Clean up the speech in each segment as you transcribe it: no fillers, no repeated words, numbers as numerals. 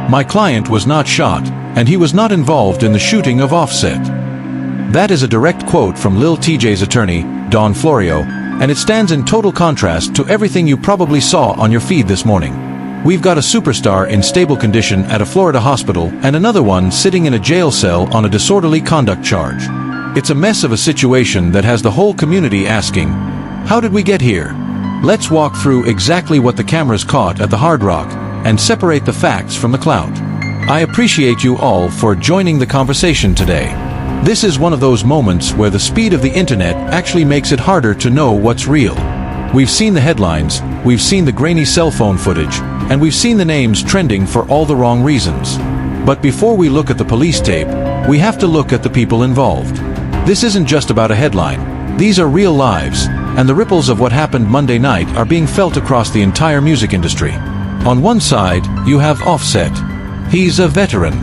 My client was not shot, and he was not involved in the shooting of Offset. That is a direct quote from Lil Tjay's attorney, Don Florio, and it stands in total contrast to everything you probably saw on your feed this morning. We've got a superstar in stable condition at a Florida hospital and another one sitting in a jail cell on a disorderly conduct charge. It's a mess of a situation that has the whole community asking, how did we get here? Let's walk through exactly what the cameras caught at the Hard Rock and separate the facts from the clout. I appreciate you all for joining the conversation today. This is one of those moments where the speed of the internet actually makes it harder to know what's real. We've seen the headlines, we've seen the grainy cell phone footage, and we've seen the names trending for all the wrong reasons. But before we look at the police tape, we have to look at the people involved. This isn't just about a headline. These are real lives, and the ripples of what happened Monday night are being felt across the entire music industry. On one side, you have Offset. He's a veteran.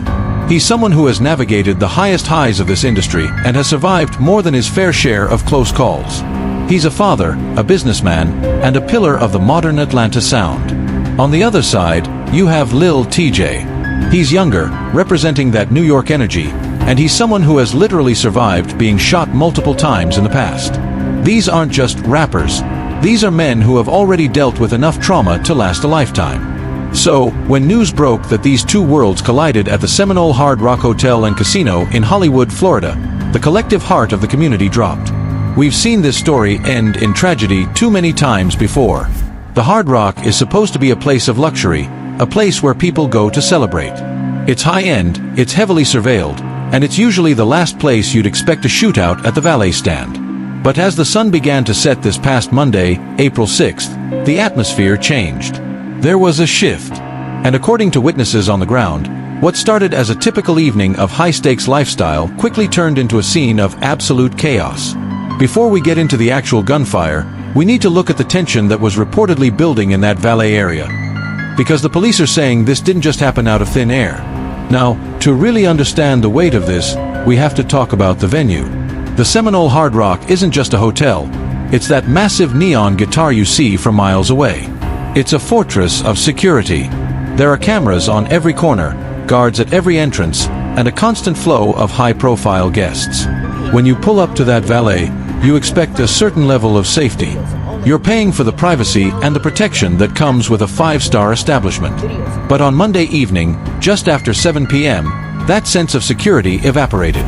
He's someone who has navigated the highest highs of this industry and has survived more than his fair share of close calls. He's a father, a businessman, and a pillar of the modern Atlanta sound. On the other side, you have Lil Tjay. He's younger, representing that New York energy, and he's someone who has literally survived being shot multiple times in the past. These aren't just rappers. These are men who have already dealt with enough trauma to last a lifetime. So, when news broke that these two worlds collided at the Seminole Hard Rock Hotel and Casino in Hollywood, Florida, the collective heart of the community dropped. We've seen this story end in tragedy too many times before. The Hard Rock is supposed to be a place of luxury, a place where people go to celebrate. It's high-end, it's heavily surveilled, and it's usually the last place you'd expect a shootout at the valet stand. But as the sun began to set this past Monday, April 6th, the atmosphere changed. There was a shift, and according to witnesses on the ground, what started as a typical evening of high-stakes lifestyle quickly turned into a scene of absolute chaos. Before we get into the actual gunfire, we need to look at the tension that was reportedly building in that valet area. Because the police are saying this didn't just happen out of thin air. Now, to really understand the weight of this, we have to talk about the venue. The Seminole Hard Rock isn't just a hotel, it's that massive neon guitar you see from miles away. It's a fortress of security. There are cameras on every corner, guards at every entrance, and a constant flow of high-profile guests. When you pull up to that valet, you expect a certain level of safety. You're paying for the privacy and the protection that comes with a five-star establishment. But on Monday evening, just after 7 p.m., that sense of security evaporated.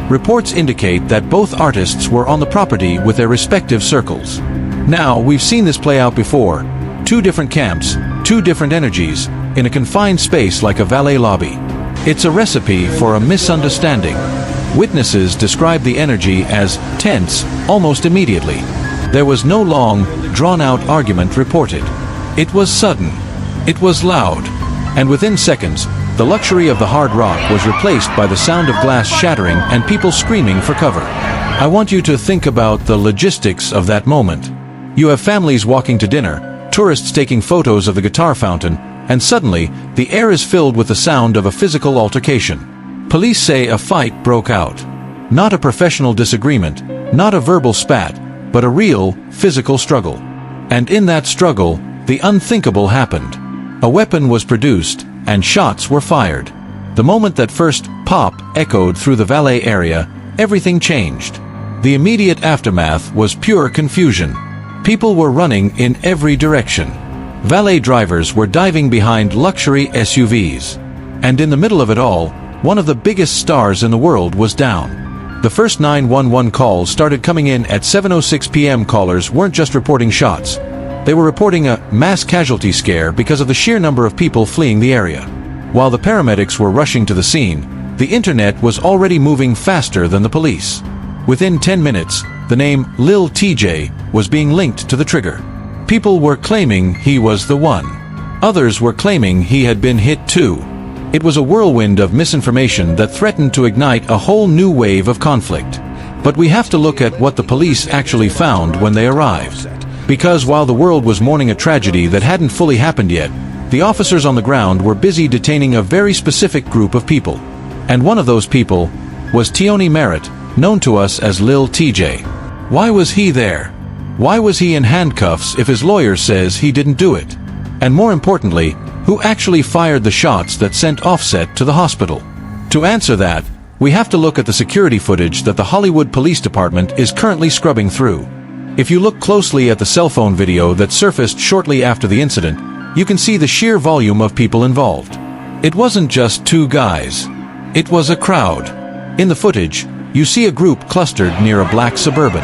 Reports indicate that both artists were on the property with their respective circles. Now, we've seen this play out before. Two different camps, two different energies, in a confined space like a valet lobby. It's a recipe for a misunderstanding. Witnesses describe the energy as tense almost immediately. There was no long, drawn-out argument reported. It was sudden. It was loud. And within seconds, the luxury of the Hard Rock was replaced by the sound of glass shattering and people screaming for cover. I want you to think about the logistics of that moment. You have families walking to dinner, tourists taking photos of the guitar fountain, and suddenly, the air is filled with the sound of a physical altercation. Police say a fight broke out. Not a professional disagreement, not a verbal spat, but a real, physical struggle. And in that struggle, the unthinkable happened. A weapon was produced, and shots were fired. The moment that first pop echoed through the valet area, everything changed. The immediate aftermath was pure confusion. People were running in every direction. Valet drivers were diving behind luxury SUVs. And in the middle of it all, one of the biggest stars in the world was down. The first 911 calls started coming in at 7:06 p.m. Callers weren't just reporting shots. They were reporting a mass casualty scare because of the sheer number of people fleeing the area. While the paramedics were rushing to the scene, the internet was already moving faster than the police. Within 10 minutes, the name Lil Tjay was being linked to the trigger. People were claiming he was the one. Others were claiming he had been hit too. It was a whirlwind of misinformation that threatened to ignite a whole new wave of conflict. But we have to look at what the police actually found when they arrived. Because while the world was mourning a tragedy that hadn't fully happened yet, the officers on the ground were busy detaining a very specific group of people. And one of those people was Tioni Merritt, known to us as Lil Tjay. Why was he there? Why was he in handcuffs if his lawyer says he didn't do it? And more importantly, Who actually fired the shots that sent Offset to the hospital? To answer that, we have to look at the security footage that the Hollywood Police Department is currently scrubbing through. If you look closely at the cell phone video that surfaced shortly after the incident, you can see the sheer volume of people involved. It wasn't just two guys. It was a crowd. In the footage, you see a group clustered near a black Suburban.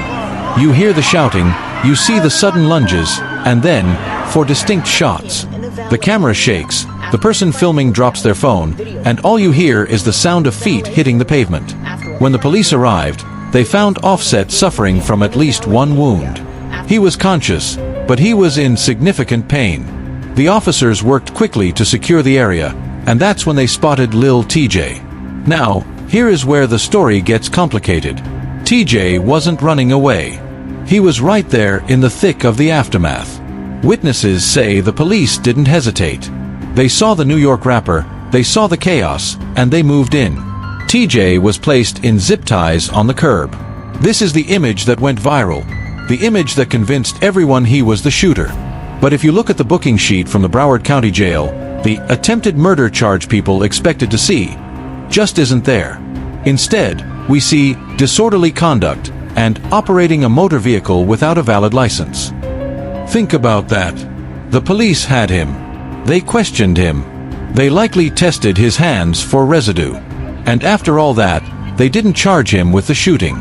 You hear the shouting, you see the sudden lunges, and then, for distinct shots, the camera shakes, the person filming drops their phone, and all you hear is the sound of feet hitting the pavement. When the police arrived, they found Offset suffering from at least one wound. He was conscious, but he was in significant pain. The officers worked quickly to secure the area, and that's when they spotted Lil Tjay. Now, here is where the story gets complicated. Tjay wasn't running away. He was right there in the thick of the aftermath. Witnesses say the police didn't hesitate. They saw the New York rapper, they saw the chaos, and they moved in. Tjay was placed in zip ties on the curb. This is the image that went viral, the image that convinced everyone he was the shooter. But if you look at the booking sheet from the Broward County Jail, the attempted murder charge people expected to see just isn't there. Instead, we see disorderly conduct and operating a motor vehicle without a valid license. Think about that. The police had him. They questioned him. They likely tested his hands for residue. And after all that, they didn't charge him with the shooting.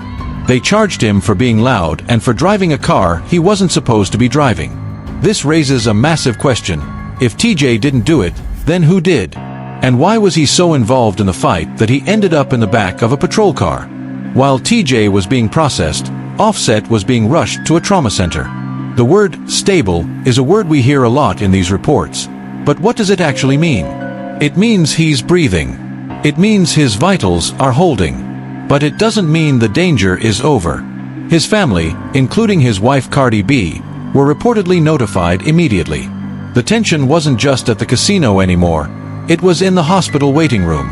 They charged him for being loud and for driving a car he wasn't supposed to be driving. This raises a massive question. If Tjay didn't do it, then who did? And why was he so involved in the fight that he ended up in the back of a patrol car? While Tjay was being processed, Offset was being rushed to a trauma center. The word stable is a word we hear a lot in these reports. But what does it actually mean? It means he's breathing. It means his vitals are holding. But it doesn't mean the danger is over. His family, including his wife Cardi B, were reportedly notified immediately. The tension wasn't just at the casino anymore. It was in the hospital waiting room.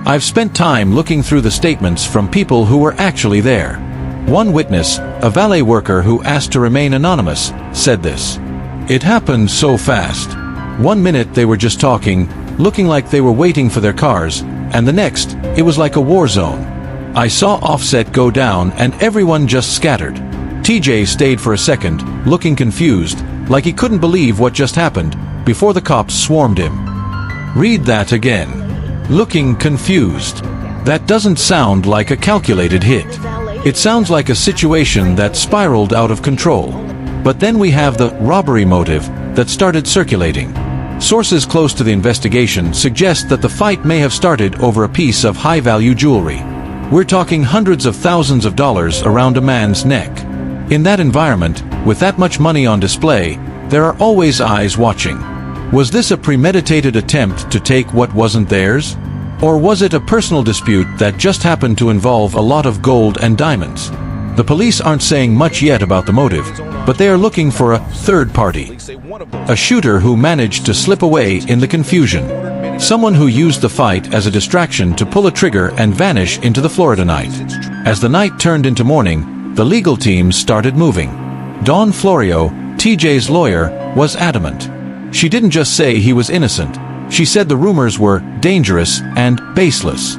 I've spent time looking through the statements from people who were actually there. One witness, a valet worker who asked to remain anonymous, said this. It happened so fast. 1 minute they were just talking, looking like they were waiting for their cars, and the next, it was like a war zone. I saw Offset go down and everyone just scattered. Tjay stayed for a second, looking confused, like he couldn't believe what just happened, before the cops swarmed him. Read that again. Looking confused. That doesn't sound like a calculated hit. It sounds like a situation that spiraled out of control. But then we have the robbery motive that started circulating. Sources close to the investigation suggest that the fight may have started over a piece of high-value jewelry. We're talking hundreds of thousands of dollars around a man's neck. In that environment, with that much money on display, there are always eyes watching. Was this a premeditated attempt to take what wasn't theirs? Or was it a personal dispute that just happened to involve a lot of gold and diamonds? The police aren't saying much yet about the motive, but they are looking for a third party. A shooter who managed to slip away in the confusion. Someone who used the fight as a distraction to pull a trigger and vanish into the Florida night. As the night turned into morning, the legal team started moving. Dawn Florio, Tjay's lawyer, was adamant. She didn't just say he was innocent. She said the rumors were dangerous and baseless.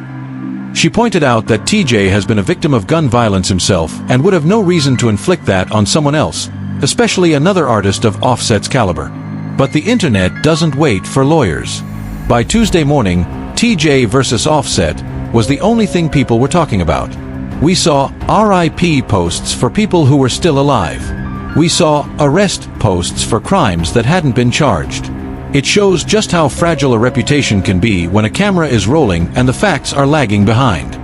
She pointed out that Tjay has been a victim of gun violence himself and would have no reason to inflict that on someone else, especially another artist of Offset's caliber. But the internet doesn't wait for lawyers. By Tuesday morning, Tjay versus Offset was the only thing people were talking about. We saw RIP posts for people who were still alive. We saw arrest posts for crimes that hadn't been charged. It shows just how fragile a reputation can be when a camera is rolling and the facts are lagging behind.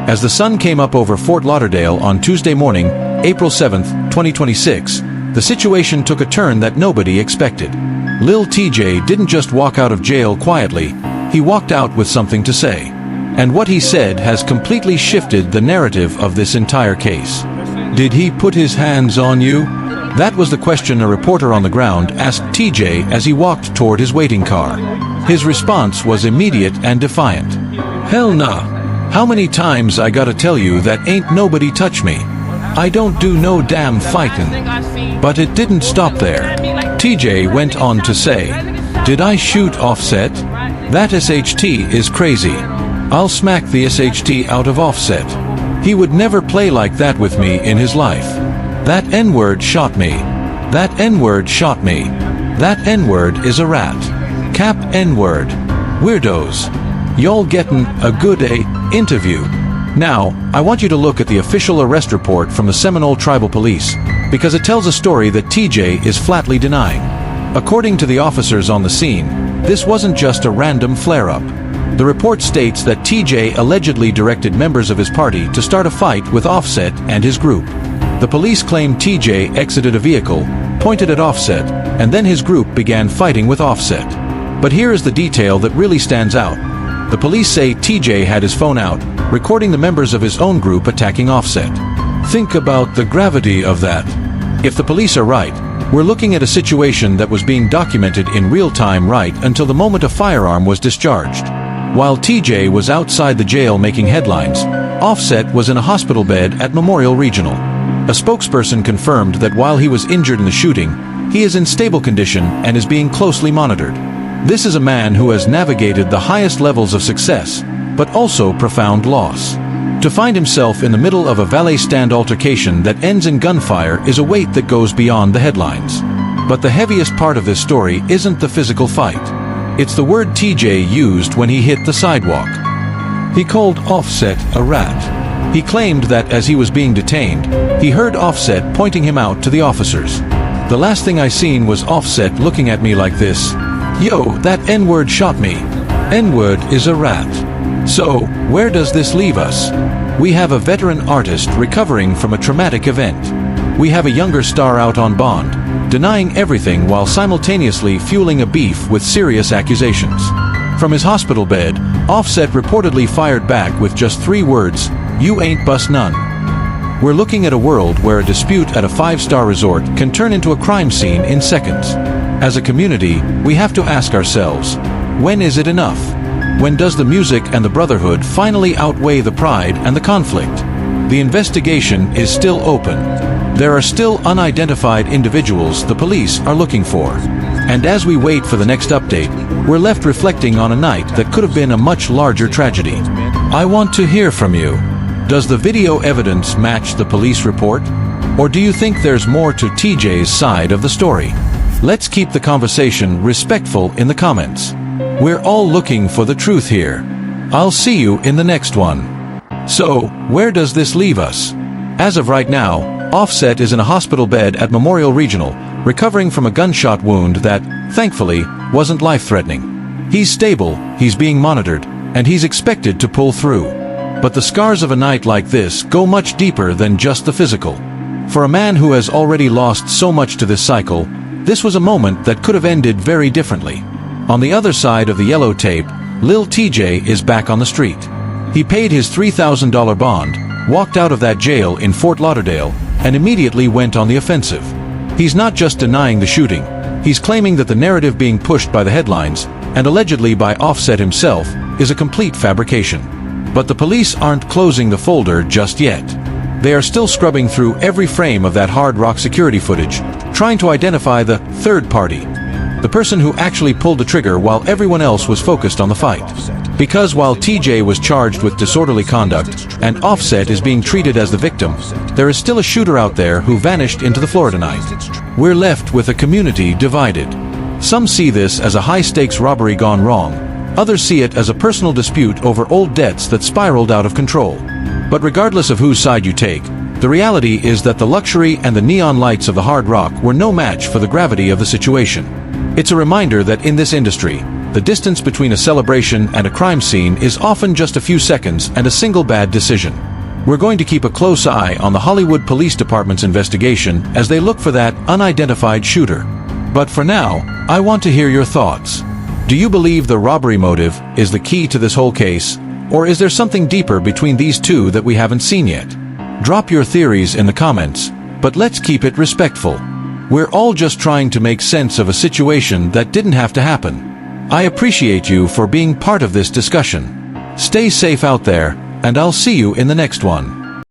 As the sun came up over Fort Lauderdale on Tuesday morning, April 7, 2026, the situation took a turn that nobody expected. Lil Tjay didn't just walk out of jail quietly, he walked out with something to say. And what he said has completely shifted the narrative of this entire case. Did he put his hands on you? That was the question a reporter on the ground asked Tjay as he walked toward his waiting car. His response was immediate and defiant. Hell nah. How many times I gotta tell you that ain't nobody touch me? I don't do no damn fightin'. But it didn't stop there. Tjay went on to say, Did I shoot Offset? That SHT is crazy. I'll smack the SHT out of Offset. He would never play like that with me in his life. That N-word shot me. That N-word shot me. That N-word is a rat. Cap N-word. Weirdos. Y'all gettin' a good interview. Now, I want you to look at the official arrest report from the Seminole Tribal Police, because it tells a story that TJ is flatly denying. According to the officers on the scene, this wasn't just a random flare-up. The report states that TJ allegedly directed members of his party to start a fight with Offset and his group. The police claim TJ exited a vehicle, pointed at Offset, and then his group began fighting with Offset. But here is the detail that really stands out. The police say TJ had his phone out, recording the members of his own group attacking Offset. Think about the gravity of that. If the police are right, we're looking at a situation that was being documented in real time right until the moment a firearm was discharged. While TJ was outside the jail making headlines, Offset was in a hospital bed at Memorial Regional. A spokesperson confirmed that while he was injured in the shooting, he is in stable condition and is being closely monitored. This is a man who has navigated the highest levels of success, but also profound loss. To find himself in the middle of a valet stand altercation that ends in gunfire is a weight that goes beyond the headlines. But the heaviest part of this story isn't the physical fight. It's the word TJ used when he hit the sidewalk. He called Offset a rat. He claimed that as he was being detained, he heard Offset pointing him out to the officers. The last thing I seen was Offset looking at me like this. Yo, that N-word shot me. N-word is a rat. So, where does this leave us? We have a veteran artist recovering from a traumatic event. We have a younger star out on bond, denying everything while simultaneously fueling a beef with serious accusations. From his hospital bed, Offset reportedly fired back with just 3 words, "You ain't bust none." We're looking at a world where a dispute at a 5-star resort can turn into a crime scene in seconds. As a community, we have to ask ourselves, when is it enough? When does the music and the brotherhood finally outweigh the pride and the conflict? The investigation is still open. There are still unidentified individuals the police are looking for. And as we wait for the next update, we're left reflecting on a night that could have been a much larger tragedy. I want to hear from you. Does the video evidence match the police report? Or do you think there's more to TJ's side of the story? Let's keep the conversation respectful in the comments. We're all looking for the truth here. I'll see you in the next one. So, where does this leave us? As of right now, Offset is in a hospital bed at Memorial Regional, recovering from a gunshot wound that, thankfully, wasn't life-threatening. He's stable, he's being monitored, and he's expected to pull through. But the scars of a night like this go much deeper than just the physical. For a man who has already lost so much to this cycle, this was a moment that could have ended very differently. On the other side of the yellow tape, Lil Tjay is back on the street. He paid his $3,000 bond, walked out of that jail in Fort Lauderdale, and immediately went on the offensive. He's not just denying the shooting, he's claiming that the narrative being pushed by the headlines, and allegedly by Offset himself, is a complete fabrication. But the police aren't closing the folder just yet. They are still scrubbing through every frame of that Hard Rock security footage, trying to identify the third party, the person who actually pulled the trigger while everyone else was focused on the fight. Because while TJ was charged with disorderly conduct and Offset is being treated as the victim, there is still a shooter out there who vanished into the Florida night. We're left with a community divided. Some see this as a high-stakes robbery gone wrong. Others see it as a personal dispute over old debts that spiraled out of control. But regardless of whose side you take, the reality is that the luxury and the neon lights of the Hard Rock were no match for the gravity of the situation. It's a reminder that in this industry, the distance between a celebration and a crime scene is often just a few seconds and a single bad decision. We're going to keep a close eye on the Hollywood Police Department's investigation as they look for that unidentified shooter. But for now, I want to hear your thoughts. Do you believe the robbery motive is the key to this whole case, or is there something deeper between these two that we haven't seen yet? Drop your theories in the comments, but let's keep it respectful. We're all just trying to make sense of a situation that didn't have to happen. I appreciate you for being part of this discussion. Stay safe out there, and I'll see you in the next one.